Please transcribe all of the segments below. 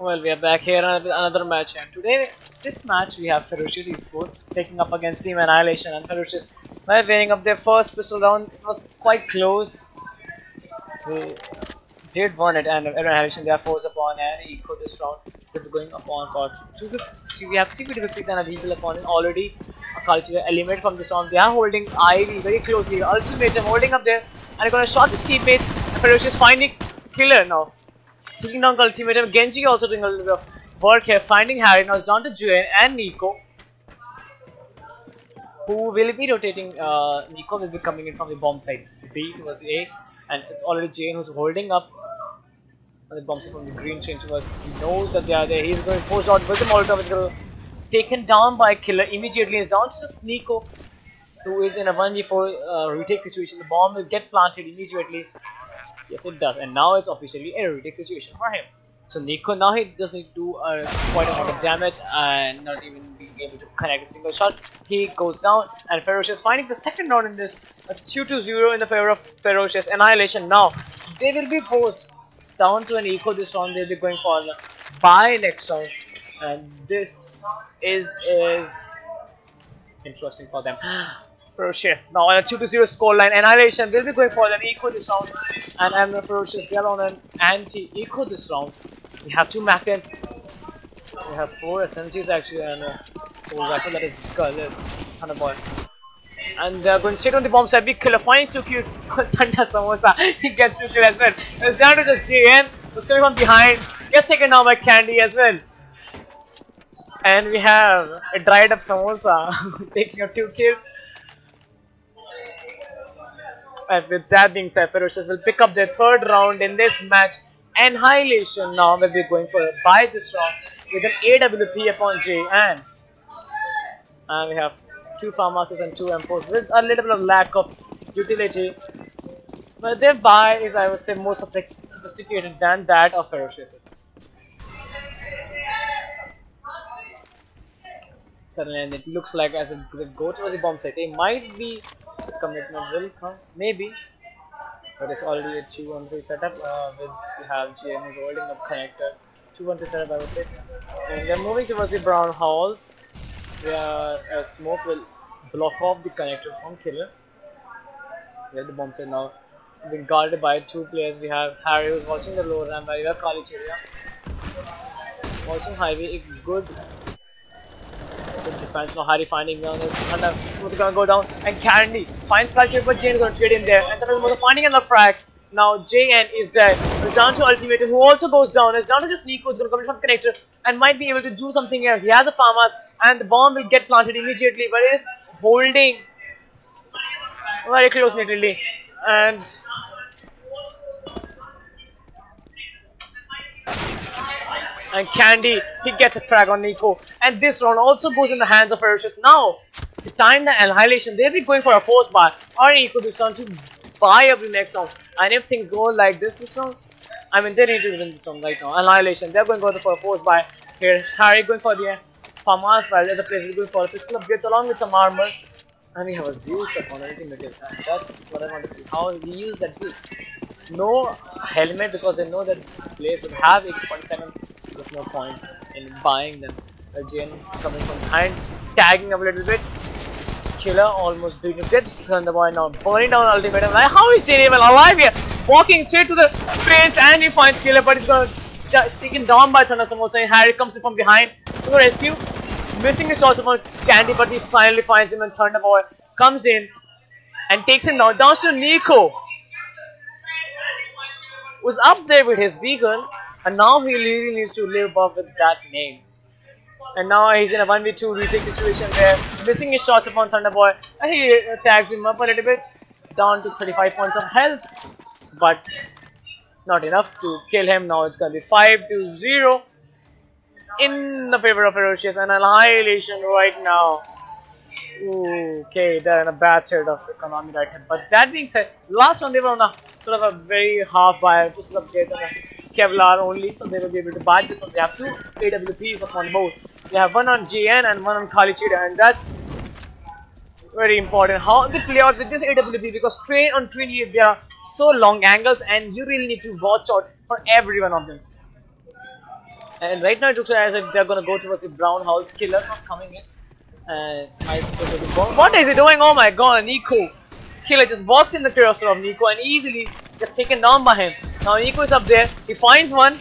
Well, we are back here with another match, and today, this match, we have Ferocious Esports taking up against Team Annihilation, and Ferocious by winning up their first pistol round. It was quite close. They did win it, and Annihilation they are forced upon and eco this round. They'll be going upon for 250. We have 350 and a vehicle opponent already. A culture element from this round. They are holding Ivy very closely. Ultimatum holding up there, and they're gonna shot his teammates. And Ferocious finding killer now. Taking down Ultimatum. Genji also doing a little bit of work here, finding Harry. Now it's down to Juan and Nico, who will be rotating. Nico will be coming in from the bomb side B towards the A, and it's already Jane who's holding up on the bomb side from the green chain towards. He knows that they are there. He's going to force out with the Molotov. It's going to taken down by Killer immediately. It's down to just Nico, who is in a 1v4 retake situation. The bomb will get planted immediately. Yes, it does, and now it's officially a retake situation for him. So Nico now he does need to do quite a lot of damage and not even being able to connect a single shot. He goes down, and Ferocious finding the second round in this. That's 2-0 in the favor of Ferocious. Annihilation now they will be forced down to an eco this round. They'll be going for buy next round, and this is interesting for them. Ferocious now on a 2-0 scoreline. Annihilation will be going for an eco this round, and I'm Ferocious. They are on an anti-eco this round. We have 2 Macans. We have 4 SMGs actually, and 4 rifle that is Thunderbolt. And they're going straight on the bomb side. Big Killer finding 2 kills. Thunder Samosa, he gets 2 kills as well. It's down to just JN, who's coming from behind. Gets taken down by Candy as well. And we have a dried up Samosa taking up 2 kills. And with that being said, Ferocious will pick up their 3rd round in this match. Annihilation now will be going for a buy this round with an AWP upon J, and we have 2 Farmhouses and 2 M4s with a little bit of lack of utility. But their buy is, I would say, more sophisticated than that of Ferocious's. Suddenly, and it looks like as they go towards the bomb site, they might be. The commitment will come, maybe, but it's already a 2-1-3 setup. With we have GM is holding up connector, 2-1-3 setup, I would say, and they're moving towards the brown halls, where smoke will block off the connector from Killer. We have the bomb set now being guarded by 2 players. We have Harry who's watching the lower ramp, we have Qualifiers watching highway. A good defense now. Harry finding down the Thunder, who's gonna go down, and Candy finds culture, but Jane is gonna trade in there, and Thunder is finding another frag. Now JN is dead. It's down to Ultimatum, who also goes down. It's down to just Nico, who's gonna come in from connector and might be able to do something here. He has a farmhouse, and the bomb will get planted immediately, but it is holding very close literally, and Candy, he gets a frag on Nico, and this round also goes in the hands of Ferocious. Now, the time the Annihilation, they'll be going for a force buy or Nico this round to buy up the next round. And if things go like this round, I mean, they need to win this round right now. Annihilation, they're going to go for a force buy here. Harry going for the farmhouse, while the other players will go for a pistol upgrades along with some armor. And we have a Zeus upon ultimate, and that's what I want to see. How he used that Zeus. No helmet, because they know that players will have AK-47. There's no point in buying them. Jane coming from behind, tagging up a little bit. Killer almost being dead. Thunderboy now burning down Ultimatum. Like, how is Jane even alive here? Walking straight to the fence, and he finds Killer, but he's gonna taken down by Thunder Samosa. And Harry comes in from behind to the rescue, missing the shots upon Candy, but he finally finds him, and Thunderboy comes in and takes him down. Down to Nico, was up there with his vehicle. And now he really needs to live up with that name. And now he's in a 1v2 retake situation where missing his shots upon Thunderboy. And he tags him up a little bit, down to 35 points of health. But not enough to kill him. Now it's gonna be 5-0 in the favor of Ferocious, and Annihilation right now. Ooh, okay, they're in a bad state of economy right now. But that being said, last one they were on a sort of a very half buy, just upgrades on a Kevlar only, so they will be able to buy this. So they have 2 AWPs upon both. They have one on GN and one on Qualifiers, and that's very important. How they play out with this AWP, because train on train they are so long angles, and you really need to watch out for every one of them. And right now it looks as if they're gonna go towards the brown house. Killer not coming in. And what is he doing? Oh my god, Nico! Killer just walks in the cursor of Nico and easily gets taken down by him. Now Nico is up there, he finds one,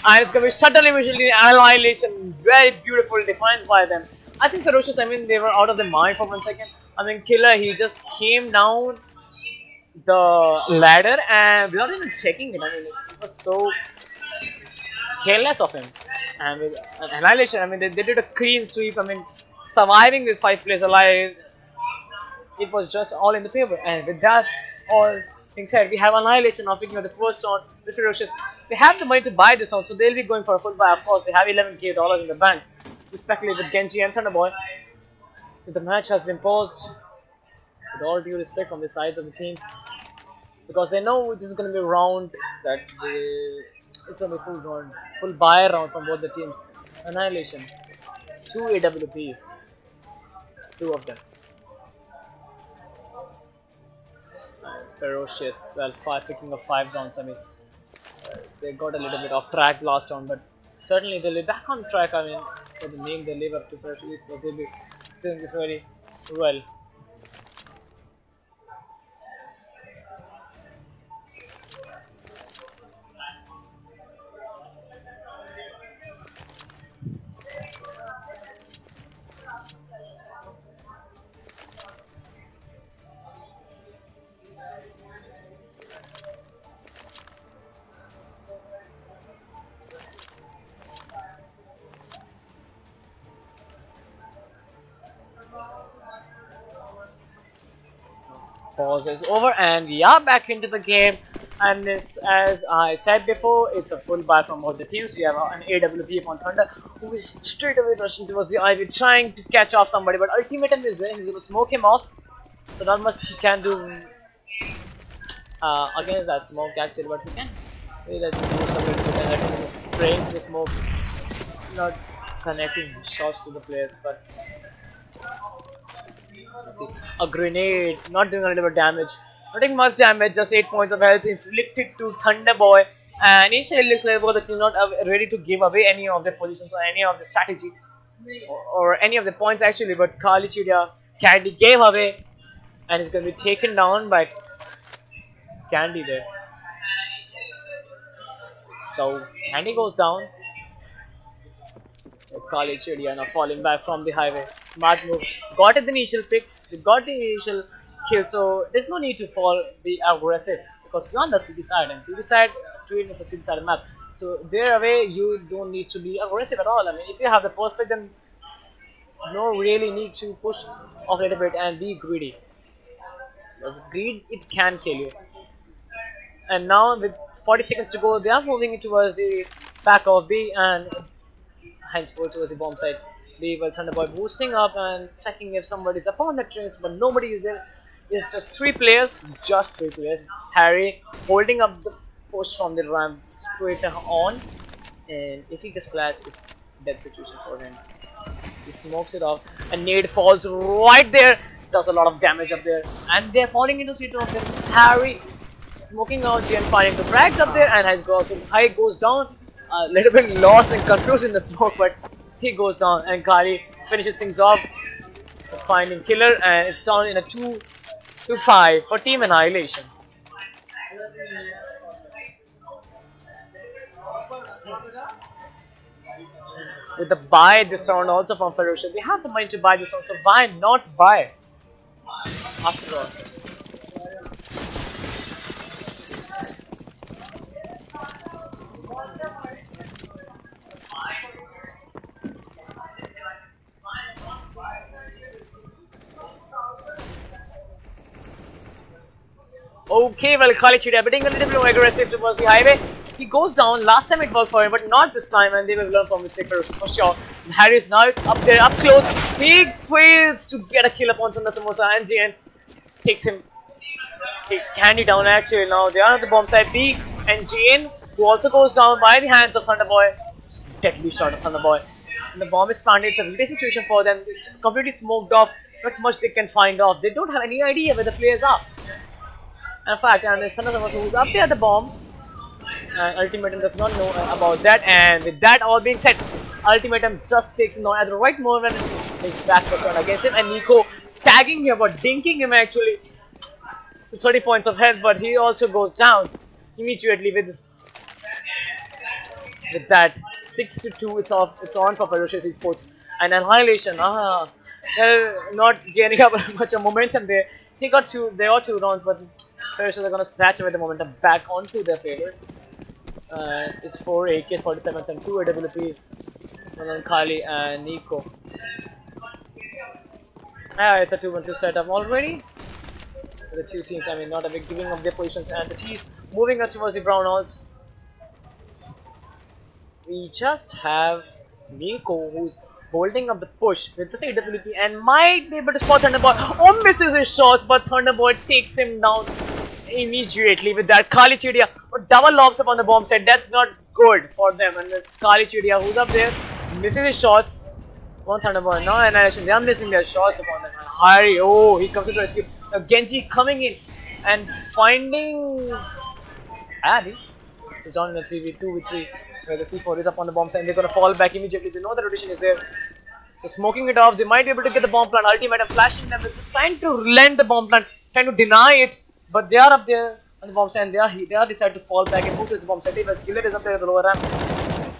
and it's gonna be suddenly visually annihilation. Very beautiful defined by them. I think Ferocious, I mean, they were out of their mind for 1 second. I mean, Killer, he just came down the ladder and without even checking it. I mean, it was so careless of him. And with annihilation, I mean, they did a clean sweep. I mean, surviving with 5 players alive, it was just all in the favor. And with that all things said, we have annihilation now picking up the first round with Ferocious. They have the money to buy this round, so they'll be going for a full buy. Of course, they have $11,000 in the bank to speculate with Genji and Thunderboy. If the match has been paused, with all due respect from the sides of the teams, because they know this is going to be a round that it's going to be full buy round from both the teams. Annihilation, 2 AWPs, 2 of them. Ferocious, well, picking up 5 rounds. I mean, they got a little bit off track last round, but certainly they'll be back on track. I mean, for the name they live up to, Ferocious, but they'll be doing this very well. Pause is over and we are back into the game, and it's, as I said before, it's a full buy from both the teams. We have an AWP on Thunder, who is straight away rushing towards the Ivy, trying to catch off somebody, but Ultimatum is there. He's going to smoke him off, so not much he can do against that smoke actually, but he can really let him do some little bit and let him just spraying the smoke, not connecting shots to the players. But let's see, a grenade, not doing a little bit of damage, not taking much damage, just 8 points of health inflicted to Thunderboy. And initially it looks like both the team not ready to give away any of their positions or any of the strategy or any of the points actually, but Kali Chidia Candy gave away and it's going to be taken down by Candy there. So Candy goes down. Kali Chidia now falling back from the highway. Smart move. Got it the initial pick. They got the initial kill, so there's no need to be aggressive, because beyond the city side, and city side treated as a city side map, so there away you don't need to be aggressive at all. I mean, if you have the first pick, then no really need to push off a little bit and be greedy, because greed, it can kill you. And now with 40 seconds to go, they are moving towards the back of B and henceforth towards the bomb site. The Thunderboy boosting up and checking if somebody is upon the trains, but nobody is there. It's just 3 players, Harry holding up the post from the ramp straight on, and if he gets splashed, it's dead situation for him. He smokes it off, and nade falls right there, does a lot of damage up there, and they're falling into situation of them. Harry smoking out and finding the frags up there, and has got high goes down, a little bit lost and confused in the smoke, but he goes down, and Kali finishes things off, finding Killer, and it's down in a 2-5 for Team Annihilation. With the buy this round also from Ferocious, they have the money to buy this round, so why not buy? After all. Okay, well, Kali Chidia being a little bit more aggressive towards the highway. He goes down. Last time it worked for him, but not this time, and they will learn from mistake for sure. Harry is now up there, up close. He fails to get a kill upon Thunder Samosa, and GN takes Candy down actually. Now they are at the bomb side. B and GN, who also goes down by the hands of Thunderboy. Deadly shot of Thunderboy. And the bomb is planted. It's a real situation for them. It's completely smoked off. Not much they can find off. They don't have any idea where the players are. In fact, and there's Thunder Samosa who's up there at the bomb. And Ultimatum does not know about that, and with that all being said, Ultimatum just takes him down at the right moment and his back was turned against him, and Nico tagging him or dinking him actually to 30 points of health, but he also goes down immediately with that 6-2. It's on for Ferocious Esports. And Annihilation, they're not gaining up much of momentum there. They got two rounds, but Ferocious are gonna snatch away the momentum back onto their favor. It's 4 AK-47s and 2 AWPs, and then Kali and Nico. It's a 2-1-2 setup already. The two teams, I mean, not a big giving of their positions, and the T's moving us towards the brown halls. We just have Nico who's holding up the push with this AWP and might be able to spot Thunderbolt. Oh, misses his shots, but Thunderbolt takes him down immediately with that. Kali Chidia double lobs up on the bomb site. That's not good for them, and it's Kali Chidia who's up there, missing his shots. One Thunderbolt, now Annihilation, they are missing their shots upon them. Hari, oh, he comes to the rescue. Now Genji coming in and finding Abby. It's on in a 3v2v3 where the C4 is up on the bomb site and they're gonna fall back immediately. They know the rotation is there. So smoking it off, they might be able to get the bomb plant. Ultimatum flashing them, trying to land the bomb plant, trying to deny it, but they are up there on the bomb site and they are decided to fall back and move to the bomb site. Killer is up there at the lower ramp.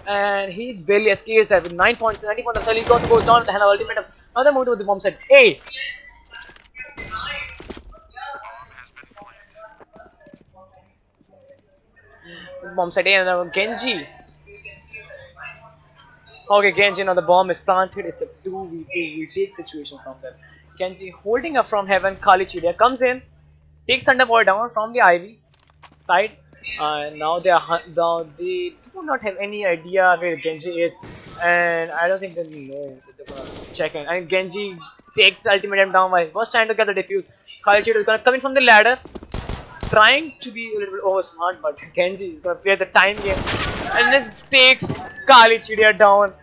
And he barely escapes that with 9 points, 90 points of cell. He goes down with the hand of Ultimatum. Now they move to the bomb site. A. Bomb site A, and now Genji. Okay, Genji, now the bomb is planted. It's a 2v2 retake situation from them. Genji holding up from heaven. Kali Chidia comes in, takes Thunderbolt down from the Ivy side. Now they do not have any idea where Genji is, and I don't think they know if they're gonna check in. And Genji takes the Ultimatum down while he was trying to get the defuse. Kali Chidia is gonna come in from the ladder, trying to be a little bit over smart, but Genji is gonna play the time game and this takes Kali Chidia down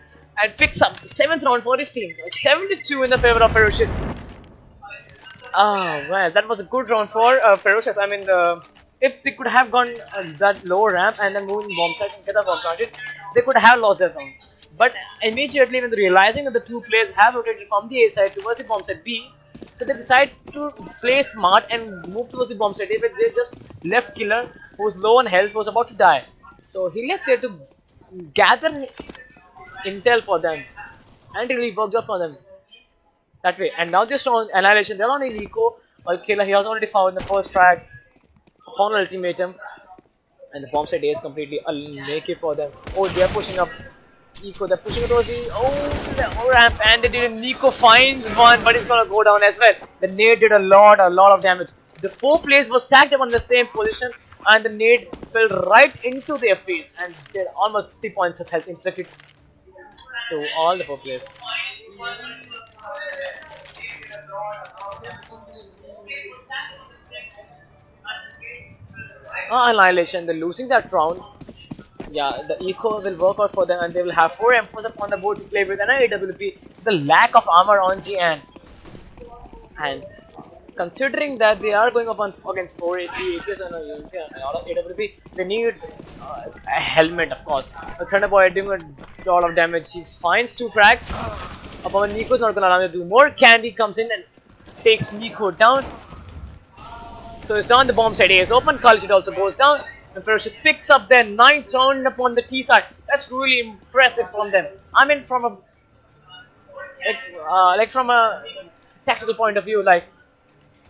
and picks up the 7th round for his team. 72 in the favor of Ferocious. Well, that was a good round for Ferocious. I mean, if they could have gone that low ramp and then moved in bomb site and get the bomb planted, they could have lost their round. But immediately when realizing that the two players have rotated from the A side towards the bomb site B, so they decide to play smart and move towards the bomb site A, but they just left Killer, who was low on health, was about to die. So he left there to gather intel for them, and it really worked out for them that way. And now this round, Annihilation, they're on a Nico, while Killer, he has already found the first frag upon Ultimatum, and the bomb site A is completely naked for them. Oh, they are pushing up Nico, they're pushing it towards the ramp, and they did. Nico finds one, but it's gonna go down as well. The nade did a lot of damage. The 4 players were stacked up on the same position, and the nade fell right into their face, and did almost 3 points of health inflicted to all the 4 players. Annihilation, they're losing that round. Yeah, the eco will work out for them, and they will have 4 M4s up on the board to play with, and an AWP. The lack of armor on GN, and considering that they are going up against 4 AKs and AWP, they need a helmet, of course. The Thunderbolt doing a lot of damage. He finds 2 frags. Upon Nico's not gonna allow him to do more. Candy comes in and takes Nico down. So it's down. The bomb side A is open. Kali also goes down. And Ferocious picks up their 9th round upon the T side. That's really impressive from them. I mean, from a from a tactical point of view, like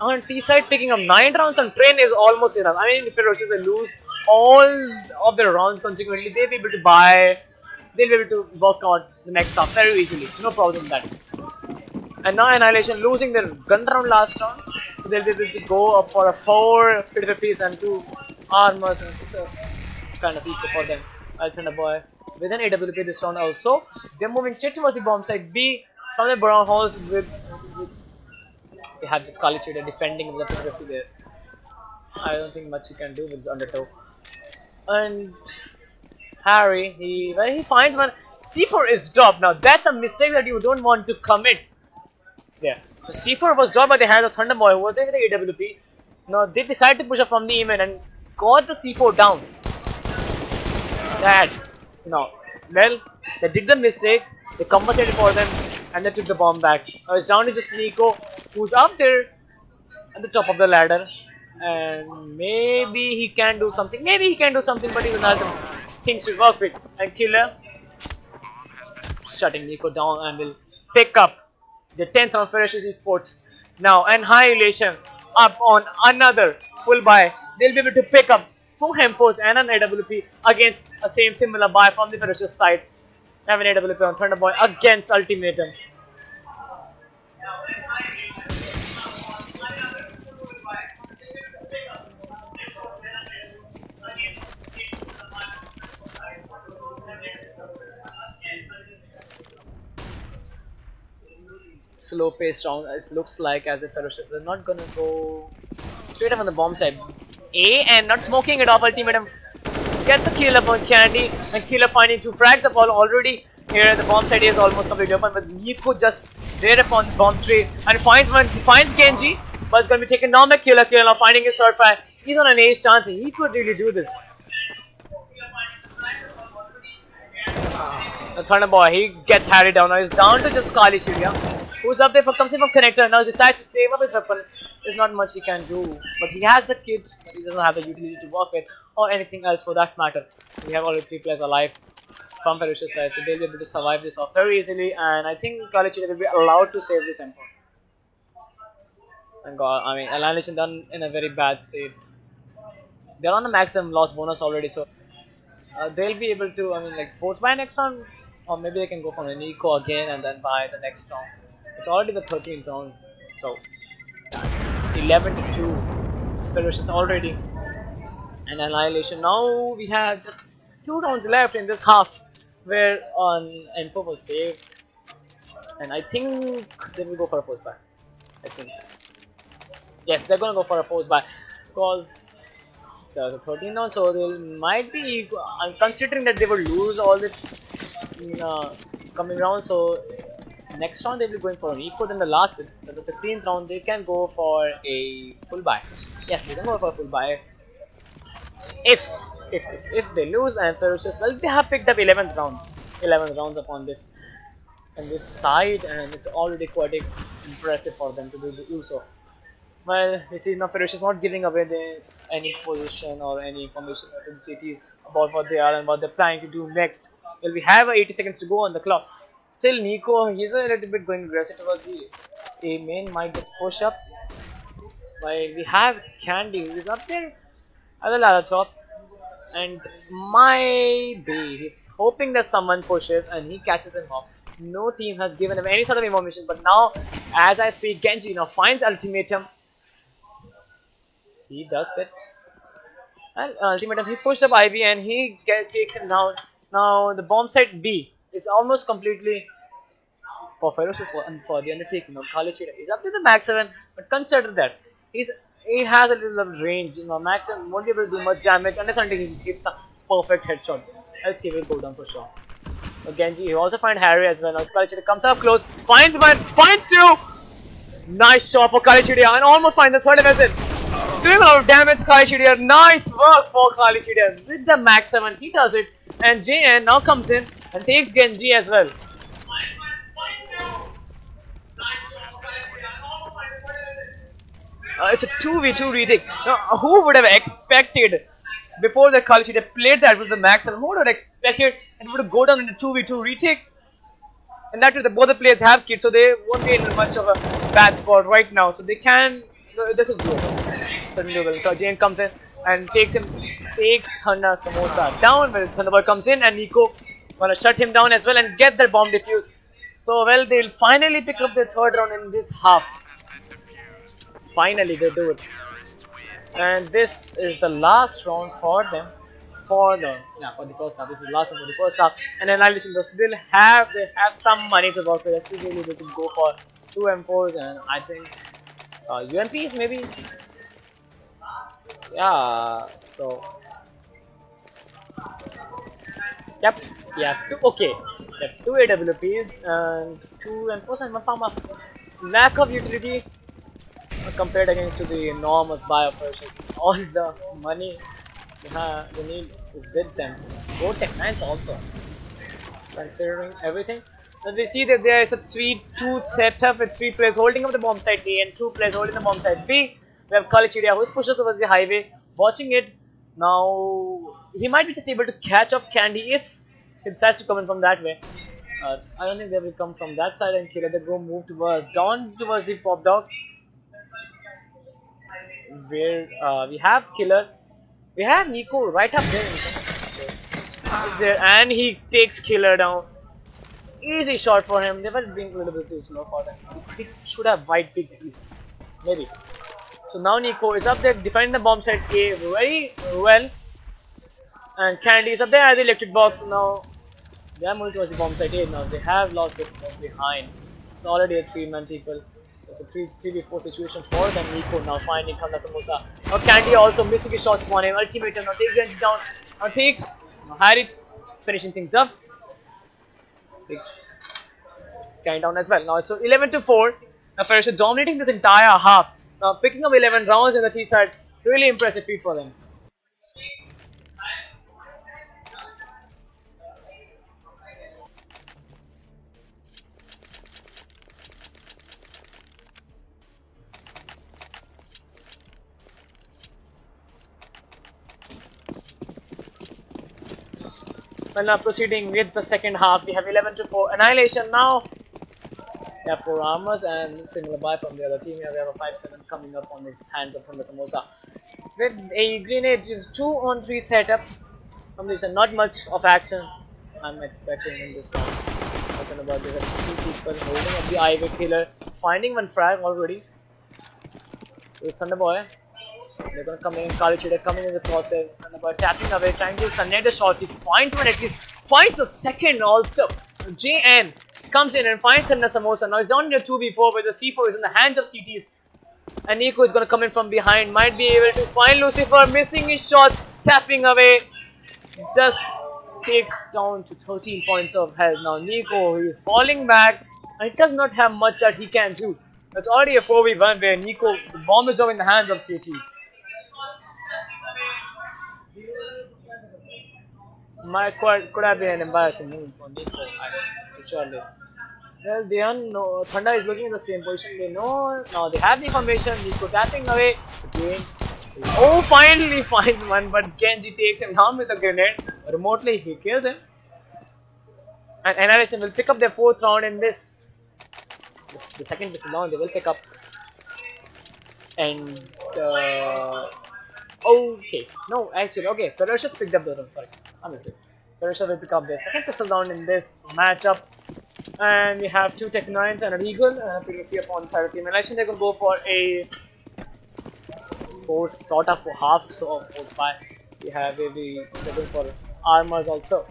on T side picking up 9 rounds on train is almost enough. I mean, if Ferocious they lose all of their rounds consequently, they'll be able to buy. They'll be able to work out the next stuff very easily. No problem with that. And now Annihilation losing their gun round last round, so they'll be able to go up for a 4 50s and 2 armors, and it's a kind of equal for them. Thunderboy with an AWP this round also. They're moving straight towards the bomb site B from the brown holes with they have this Kali Chidia defending with the 50 there. I don't think much you can do with Undertow. And Harry, he finds one. C4 is dropped. Now that's a mistake that you don't want to commit. Yeah. So C4 was dropped by the hands of Thunderboy, who was there with the AWP. Now they decided to push up from the Eman and got the C4 down. That no. Well, they did the mistake. They compensated for them, and they took the bomb back. Now it's down to just Nico, who's up there at the top of the ladder, and maybe he can do something. Maybe he can do something, but he will have things to work with. And Killer shutting Nico down and will pick up the 10th round for Esports. Now Annihilation up on another full buy. They'll be able to pick up 4 M4s and an AWP against a same similar buy from the Ferocious side. Have an AWP on Thunderboy against Ultimatum. Slow paced round. It looks like as if Ferocious are not gonna go straight up on the bomb side. And not smoking it off. Ultimatum gets a kill upon Candy, and Killer finding 2 frags up already. Here the bomb side is almost completely open, but Nico just there upon the bomb tree and finds one. He finds Genji, but it's gonna be taken down by Killer. Killer now finding his 3rd frag. He's on an ace chance. He could really do this. The Thunder Boy, he gets Harry down. Now he's down to just Kali Chidia, who's up there for comes in from Connector. Now he decides to save up his weapon. There's not much he can do, but he has the kit, but he doesn't have the utility to work with or anything else for that matter. We have already 3 players alive from Ferocious side, so they'll be able to survive this off very easily, and I think Kali Chidia will be allowed to save this M4. And God, I mean, Annihilation done in a very bad state. They're on the maximum loss bonus already, so they'll be able to, I mean, like force buy next round, or maybe they can go for an eco again and then buy the next round. It's already the 13th round, so that's 11-2. Ferocious already. And Annihilation. Now we have just 2 rounds left in this half, where Info was saved, and I think they will go for a force buy. I think. Yes, they're gonna go for a force buy because the 13th round, so they might be. I'm considering that they will lose all the coming round, so next round they will be going for an eco. Then the 15th round they can go for a full buy. Yes, they can go for a full buy. If they lose and Ferocious, well, they have picked up 11 rounds upon this on this side, and it's already quite impressive for them to do so. Well, you see now Ferocious not giving away any position or any information to the cities about what they are and what they're planning to do next. Well, we have 80 seconds to go on the clock. Still, Nico, he's a little bit going aggressive towards the A main, might just push up. While we have Candy, who's up there at the ladder top, and maybe he's hoping that someone pushes and he catches him off. No team has given him any sort of information, but now, as I speak, Genji now finds Ultimatum. He does it. And Ultimatum, he pushed up Ivy and he takes him down. Now the bomb site B is almost completely for Ferocious for the undertaking. Now Kali Chidia is up to the max 7, but consider that he has a little of range. Max 7 won't be able to do much damage unless until he hits a perfect headshot. Else he will go down for sure. But Genji, he also finds Harry as well. Now Kali Chidia comes up close, finds one, finds 2. Nice shot for Kali Chidia and almost finds the 3rd vessel. Doing a lot of damage, Kali Chidia. Nice work for Kali Chidia with the max 7. He does it, and JN now comes in and takes Genji as well. It's a 2v2 retake. Now, who would have expected before the Kali Chidia played that with the max 7? Who would have expected it would go down in a 2v2 retake? And that both the players have kits, so they won't be in much of a bad spot right now. So they can. This is good. So Jane comes in and takes Thunder Samosa down. Well, Thunderboy comes in and Nico gonna shut him down as well and get their bomb defused. So well, they'll finally pick up their 3rd round in this half. Finally, they do it. And this is the last round for them. For the first half. This is the last round for the first half. And Annihilation they have some money to work with. They're really able to go for 2 M4s and I think UMPs maybe. Yeah, so yep, yeah, okay, yep, 2 AWPs and 2 M4s and 1 farmers. Lack of utility compared against to the enormous buy operations. All the money The need is with them. Both Tech 9s also, considering everything. So we see that there is a 3-2 setup with 3 players holding up the bomb side A and 2 players holding the bomb side B. We have Qualifiers who's pushed towards the highway, watching it. Now he might be just able to catch up Candy if he decides to come in from that way. I don't think they will come from that side and Killer. They go move towards down towards the pop dog, where we have Killer. We have Nico right up there. Is there and he takes Killer down. Easy shot for him. They were being a little bit too slow for them. He should have white big pieces. Maybe. So now Nico is up there defending the bomb site A very well. And Candy is up there at the electric box. Now they are moving towards the bomb site A. Now they have lost this one behind. It's already a 3-man people. It's a 3v4 situation for them. Nico now finding Thunder Samosa. Now Candy also missing his shots upon him. Ultimatum now takes Genji down. Now takes Harry finishing things up. Takes Candy down as well. Now it's 11-4. Now Ferocious dominating this entire half. Now picking up 11 rounds in the T side. Really impressive feat for them. Well, now proceeding with the second half, we have 11-4 Annihilation now. We have 4 armors and single buy from the other team. Here we have a 5-7 coming up on the hands of Thunder Samosa. With a grenade, is 2-on-3 setup. From this, not much of action I'm expecting in this round. Talking about this, 2 people holding up the Ivy Killer, finding one frag already. There's Thunderboy. They're gonna come in, Kali Cheetah coming in the crosshair, Thunderboy tapping away, trying to connect the shots. He finds one at least, finds the second also. JN comes in and finds Thunder Samosa. Now he's down in a 2v4 where the C4 is in the hands of CTs. And Nico is gonna come in from behind, might be able to find Lucifer, missing his shots, tapping away. Just takes down to 13 points of health. Now Nico, he is falling back and he does not have much that he can do. It's already a 4v1 where Nico, the bomb is now in the hands of CTs. Could have been an embarrassing move for Nico, surely. Well, they know Thunder is looking in the same position. They know now they have the information. Nico tapping away again. Oh, finally finds one, but Genji takes him down with a grenade. Remotely, he kills him. And Annihilation will pick up their 4th round in this. The second pistol down, they will pick up. And okay, no, actually, okay. Ferocious picked up the round. Sorry, I missed it. Ferocious will pick up their 2nd pistol down in this matchup. And we have 2 Tech 9s and a Regal. Picking up on the side of Team Annihilation. They're gonna go for a 4 sort of half, so 4-5. We have maybe they're going for armors also.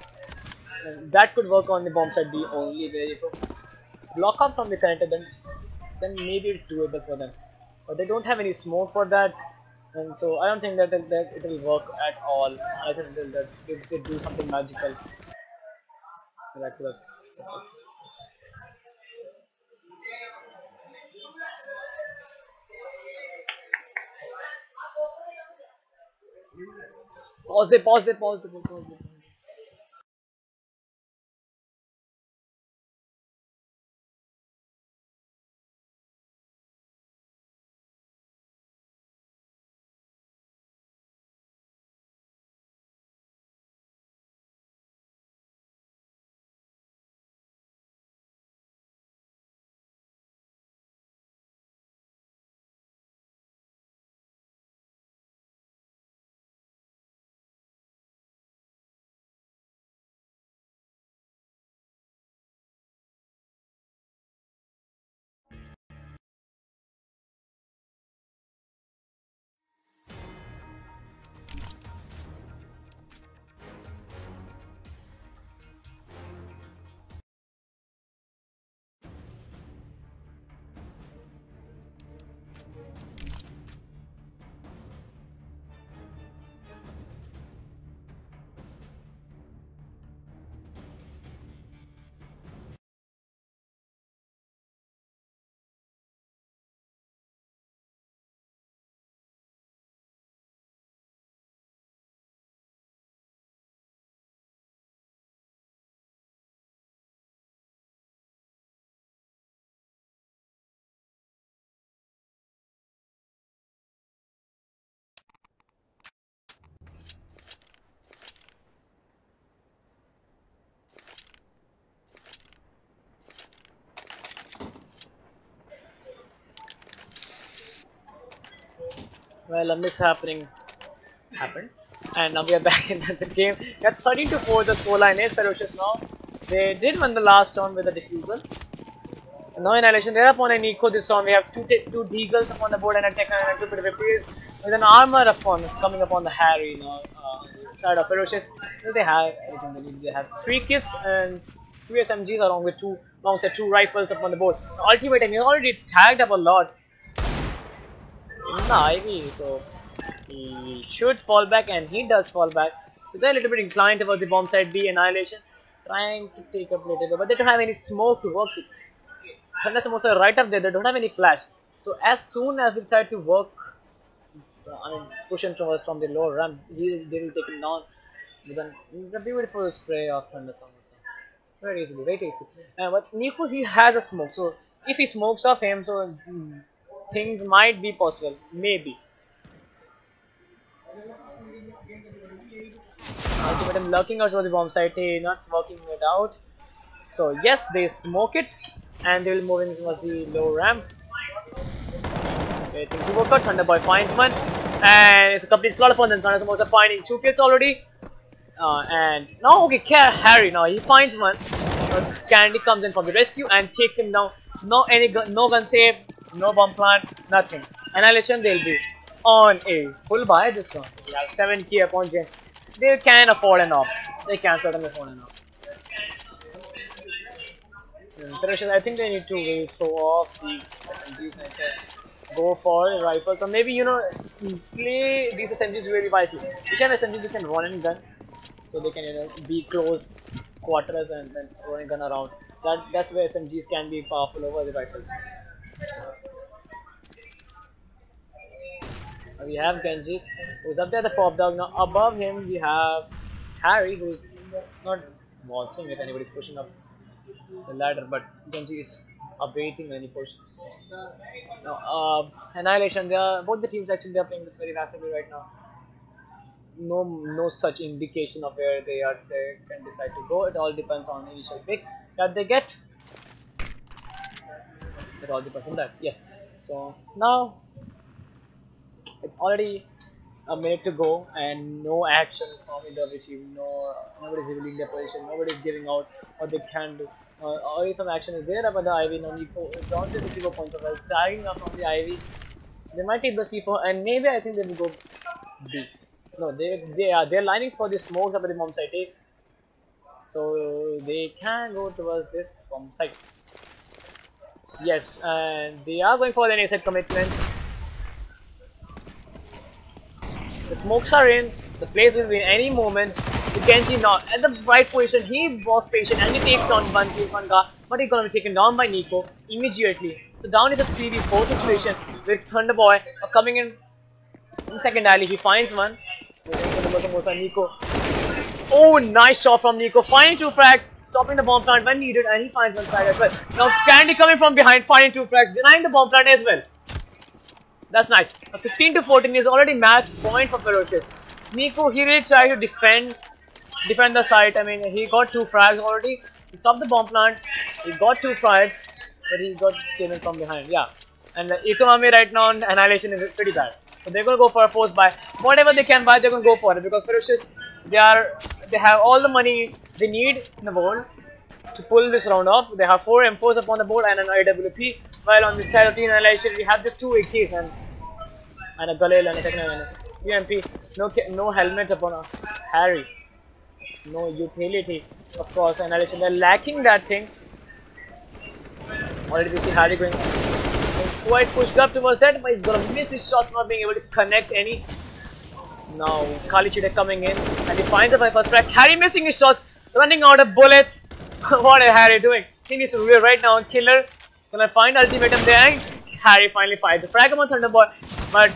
And that could work on the bomb side B only, where if you block up from the connector, then maybe it's doable for them. But they don't have any smoke for that, and so I don't think that it will work at all. I think that they do something magical, miraculous. Pause they. Well, a mishappening happened, and now we are back in the game. We are 13-4. The scoreline is ferocious now. They did win the last round with a defusal. And now Annihilation, they're upon an eco this round. We have two deagles upon the board and a tech and a 2 bit of appears with an armor coming upon the Harry now. Side of ferocious. They have everything they need. They have 3 kits and 3 SMGs alongside 2 rifles upon the board. Ultimate, and he's already tagged up a lot in the Ivy, so he should fall back, and he does fall back. So they're a little bit inclined towards the bomb side B. Annihilation trying to take up later, but they don't have any smoke to work with. Thunder Samosa right up there, they don't have any flash. So as soon as they decide to work, push him towards from the lower ramp, they will take him down with a beautiful spray of Thunder Samosa. Very easily, very tasty. But Nico, he has a smoke, so if he smokes off him, so things might be possible, maybe. Ultimate him lurking out towards the bomb site, not working it out. So yes, they smoke it, and they will move in towards the low ramp. Okay, things will work out. Thunderboy finds one, and it's a complete slaughter for them. Thunder Samosa finding 2 kills already. And now, okay, Harry now he finds one. Candy comes in from the rescue and takes him down. No gun save, no bomb plant, nothing. Annihilation, they'll be on a full buy this round. So we have 7k upon Jen. They can afford an off. They can certainly afford an off. I think they need to wait so off these SMGs and go for rifles, or maybe play these SMGs really wisely. You can SMGs, you can run and gun, so they can be close quarters and then run and gun around. That's where SMGs can be powerful over the rifles. We have Genji, who's up there the pop dog. Now above him we have Harry, who's not watching if anybody's pushing up the ladder, but Genji is awaiting any push. Now Annihilation, both the teams actually, they are playing this very massively right now. No such indication of where they can decide to go. It all depends on the initial pick that they get. It all depends on that. Yes. So now it's already a minute to go, and no action from either of the team. Nobody's revealing their position. Nobody's giving out what they can do. Already some action is there about the Ivy. Now Nico is down to 54 points of health, tagging up from the Ivy. They might take the C4, and maybe I think they will go B. No, they're lining for the smokes up at the bomb site, so they can go towards this bomb site. Yes, and they are going for an asset commitment. The smokes are in. The place will be in any moment. The Genji now at the right position. He was patient and he takes on one guy, but he's gonna be taken down by Nico immediately. So down is a 3v4 situation with Thunderboy coming in second alley. He finds one. Nico. Oh, nice shot from Nico. Finding 2 frags, stopping the bomb plant when needed, and he finds one frag as well. Now Candy coming from behind, finding 2 frags, denying the bomb plant as well. That's nice. 15-14 is already match point for Ferocious. Nico, he really tried to defend the site. I mean, he got 2 frags already. He stopped the bomb plant. He got 2 frags, but he came in from behind. Yeah, and the economy right now on Annihilation is pretty bad. So they're gonna go for a force buy. Whatever they can buy, they're gonna go for it, because Ferocious, they have all the money they need in the world to pull this round off. They have 4 M4s upon the board and an IWP. While on this side of the Annihilation, we have just 2 AKs and a Galil and a Techno and a UMP. No helmet upon a Harry. No utility, of course. Annihilation, they're lacking that thing. Already we see Harry going quite pushed up towards that, but he's gonna miss his shots, not being able to connect any. Now Kalichide coming in, and he finds the first frag. Harry missing his shots, running out of bullets. What is Harry doing? He needs to reveal right now. Killer gonna find ultimatum there, and Harry finally finds the frag on Thunderboy, but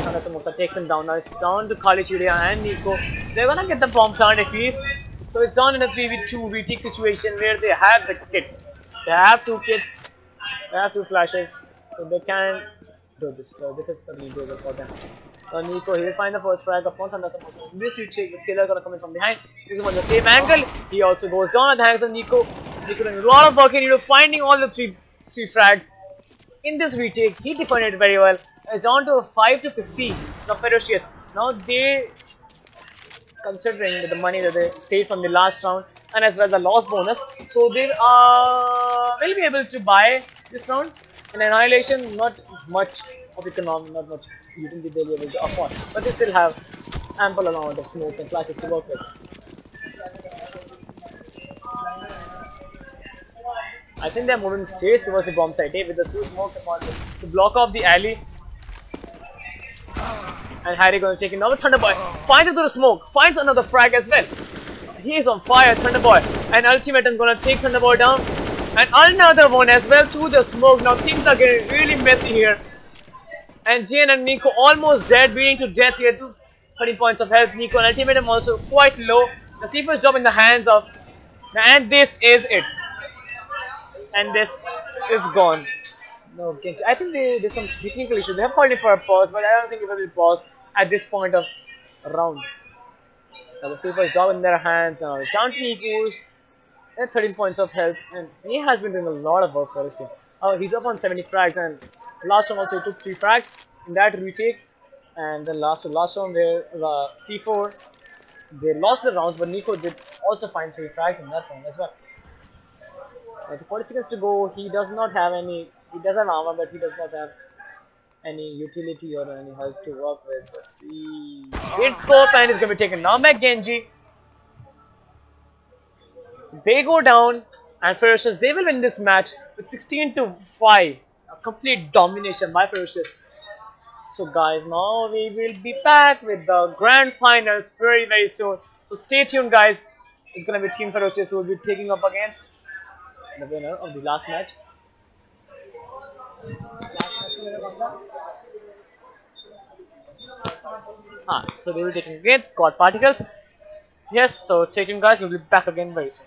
Thunder Samosa takes him down. Now it's down to Kalichide and Nico. They're gonna get the bomb plant at least. So it's down in a 3v2 retake situation where they have the kit. They have 2 kits. They have 2 flashes, so they can do this. So this is certainly doable for them. Nico, he will find the first frag upon Thunder Samosa. In this retake, the killer gonna come in from behind. He's on the same angle. He also goes down at the hands of Nico. Nico doing a lot of work in finding all the three frags. in this retake, he defended very well. It's down to 5 to 50. Now Ferocious. Now they, considering the money that they saved from the last round and as well the loss bonus, so they will be able to buy this round. In Annihilation, not much of economy, not much utility they'll be able to afford, but they still have ample amount of smokes and flashes to work with. I think they're moving straight towards the bomb site, with the two smokes upon them to block off the alley. And Harry gonna take another Thunderboy, finds into the smoke, finds another frag as well. He's on fire, Thunderboy, and Ultimatum gonna take Thunderboy down. And another one as well through the smoke. Now things are getting really messy here. And Jane and Nico almost dead, beating to death here. 30 points of health. Nico and Ultimatum also quite low. The C4's job in the hands of, and this is it. And this is gone. No, Genji. I think there's some technical issue. They have called it for a pause, but I don't think it will be paused at this point of round. Now the C4's job in their hands. Now down to Nico's. And 13 points of health, and he has been doing a lot of work for his team. He's up on 70 frags, and last round also he took 3 frags in that retake. And the last round where C4 they lost the rounds, but Nico did also find 3 frags in that round as well. It's 40 seconds to go. He does not have any. He does have armor, but he does not have any utility or any health to work with. But he hit scope, and he's gonna be taken now by Genji. So they go down, and Ferocious, they will win this match with 16 to 5. A complete domination by Ferocious. So guys, now we will be back with the grand finals very very soon. So stay tuned guys. It's gonna be Team Ferocious who will be taking up against the winner of the last match. So they will be taking against God Particles. Yes, so stay tuned guys, we'll be back again very soon.